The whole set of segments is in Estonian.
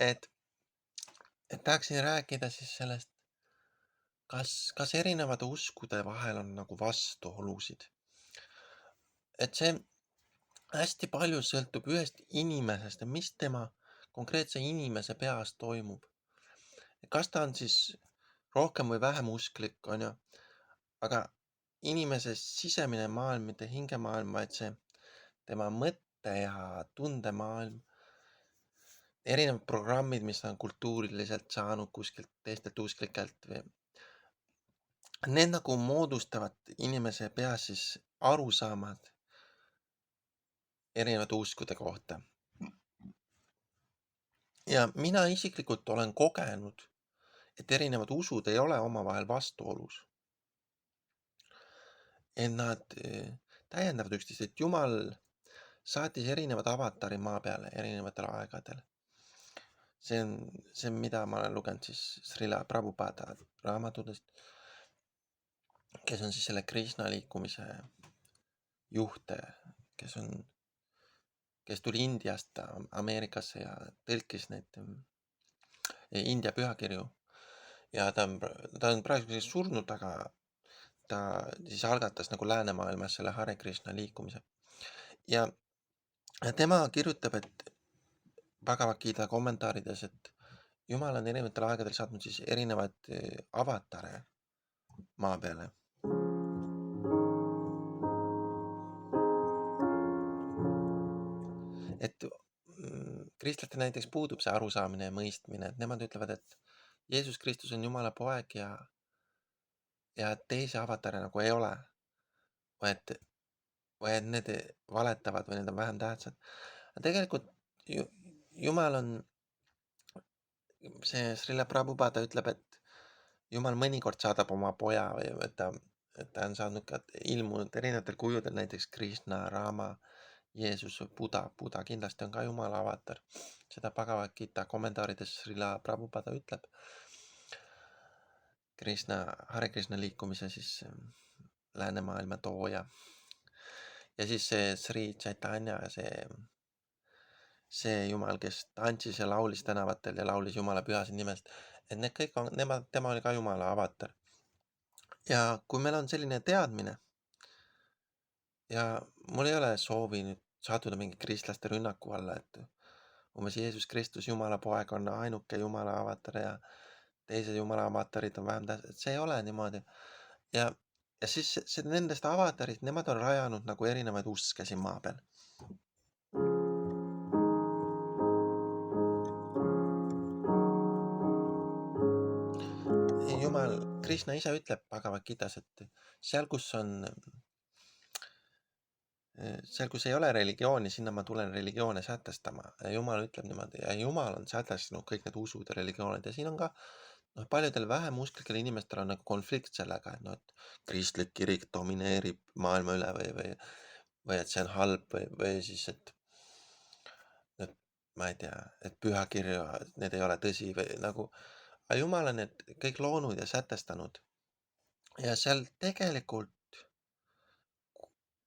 et tahaksin rääkida siis sellest, kas erinevate uskude vahel on nagu vastuolusid. Et see hästi palju sõltub ühest inimesest ja mis tema konkreetse inimese peas toimub. Kas ta on siis rohkem või vähem usklik, on ju, aga inimese sisemine maailm, mitte hingemaailm, vaid see tema mõtte ja tundemaailm, erinevad programmid, mis ta on kultuuriliselt saanud kuskilt teistelt usklikelt või need nagu moodustavad inimese peas siis arusaamad erinevate uskude kohta. Ja mina isiklikult olen kogenud, et erinevad usud ei ole omavahel vastuolus. Et nad täiendavad üksteist, et Jumal saatis erinevad avatari maa peale erinevatel aegadel. See on, mida ma olen lugenud siis Srila Prabhupada raamatutest, kes on siis selle Krishna liikumise juht, kes tuli Indiast Ameerikasse ja tõlkis neid India pühakirju. Ja ta on praeguseks surnud, aga ta siis algatas nagu läänemaailmas selle Hare Krishna liikumise. Ja tema kirjutab, et Bhagavad Gita kommentaarides, et Jumal on erinevatel aegadel saatnud siis erinevaid avatare maa peale. Et kristlastel näiteks puudub see arusaamine ja mõistmine, et nemad ütlevad, et Jeesus Kristus on Jumala poeg ja teisi avatare nagu ei ole. Või et need valetavad või need on vähem tähtsad. Aga tegelikult Jumal on, see Srila Prabhupada ütleb, et Jumal mõnikord saadab oma poja või et ta on saanud ka ilmunud erinevatel kujudel, näiteks Krishna, Rama, Jeesus, Buddha kindlasti on ka Jumala avatar. Seda Bhagavad Gita kommentaarides Srila Prabhupada ütleb. Hare Krishna liikumise siis läänemaailma tooja. Ja siis see Sri Chaitanya, see Jumal, kes tantsis ja laulis tänavatel ja laulis Jumala pühasid nimest, et need kõik on, tema oli ka Jumala avatar. Ja kui meil on selline teadmine ja mul ei ole soovi nüüd sattuda mingi kristlaste rünnaku alla, et umbes Jeesus Kristus, Jumala poeg, on ainuke Jumala avatar ja teised Jumala avatarid on vähem tähtsad, see ei ole niimoodi. Ja siis nendest avatarid, nemad on rajanud nagu erinevaid uske siin maa peal. Jumal, Krishna ise ütleb Bhagavad Gitas, et seal, kus ei ole religiooni, sinna ma tulen religioone sätestama. Ja Jumal ütleb niimoodi ja Jumal on sätestanud kõik need usud ja religioonid ja siin on ka paljudel vähem usklikel inimestel on nagu konflikt sellega, et kristlik kirik domineerib maailma üle või et see on halb või siis, et ma ei tea, et pühakirju, need ei ole tõsi või nagu, aga Jumal on need kõik loonud ja sätestanud. Ja seal tegelikult,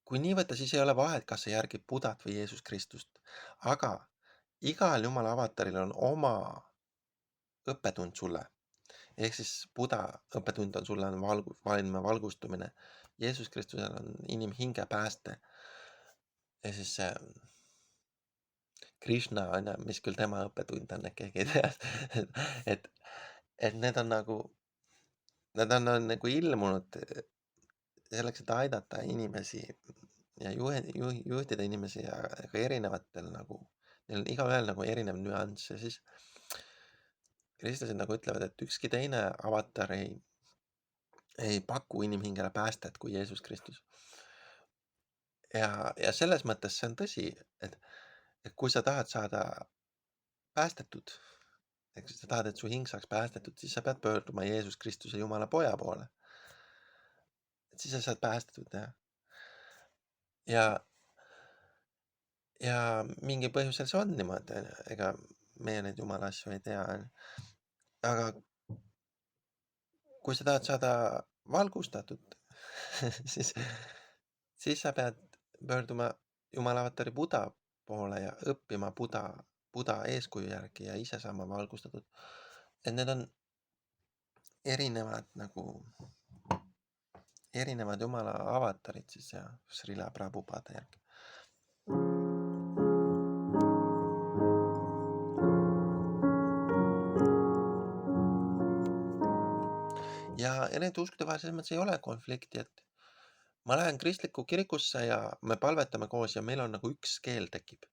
kui nii võtta, siis ei ole vahet, kas see järgib Budat või Jeesus Kristust, aga igal Jumala avataril on oma õppetund sulle. Ehk siis Buda õppetund on sulle maailma valgustumine. Jeesus Kristusel on inimhinge pääste. Ja siis Krishna on, mis küll tema õppetund on, et keegi ei tea, et need on nagu ilmunud selleks, et aidata inimesi ja juhtida inimesi ja ka erinevatel nagu, neil on igaühel nagu erinev nüanss ja siis kristlased nagu ütlevad, et ükski teine avatar ei paku inimhingele päästet kui Jeesus Kristus. Ja selles mõttes see on tõsi, et kui sa tahad saada päästetud, ehk sa tahad, et su hing saaks päästetud, siis sa pead pöörduma Jeesus Kristuse Jumala poja poole. Et siis sa saad päästetud, jah. Ja mingi põhjusel see on niimoodi, ega meie neid Jumala asju ei tea. Aga kui sa tahad saada valgustatud, siis sa pead pöörduma Jumala avatari Buda poole ja õppima Buda eeskuju järgi ja ise saama valgustatud. Et need on erinevad nagu, erinevad jumala avatarid siis ja Srila Prabhupada järgi. Ja nende uskude vahel selles mõttes ei ole konflikti, et ma lähen kristlikku kirikusse ja me palvetame koos ja meil on nagu üks keel tekib.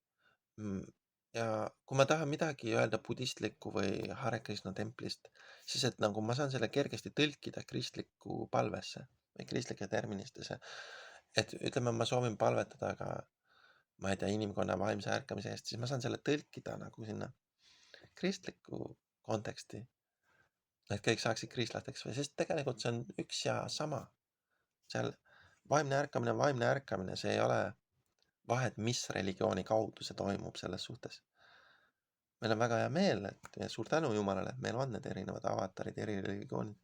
Ja kui ma tahan midagi öelda budistlikku või Hare Krishna templist, siis et nagu ma saan selle kergesti tõlkida kristlikku palvesse või kristlike terminitesse. Et ütleme, ma soovin palvetada ka, ma ei tea, inimkonna vaimse ärkamise eest, siis ma saan selle tõlkida nagu sinna kristlikku konteksti. Et kõik saaksid kristlasteks või, sest tegelikult see on üks ja sama. Seal vaimne ärkamine, see ei ole vahet, mis religiooni kaudu see toimub selles suhtes. Meil on väga hea meel, et ja suur tänu Jumalale, et meil on need erinevad avatarid, eri religioonid.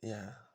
Yeah.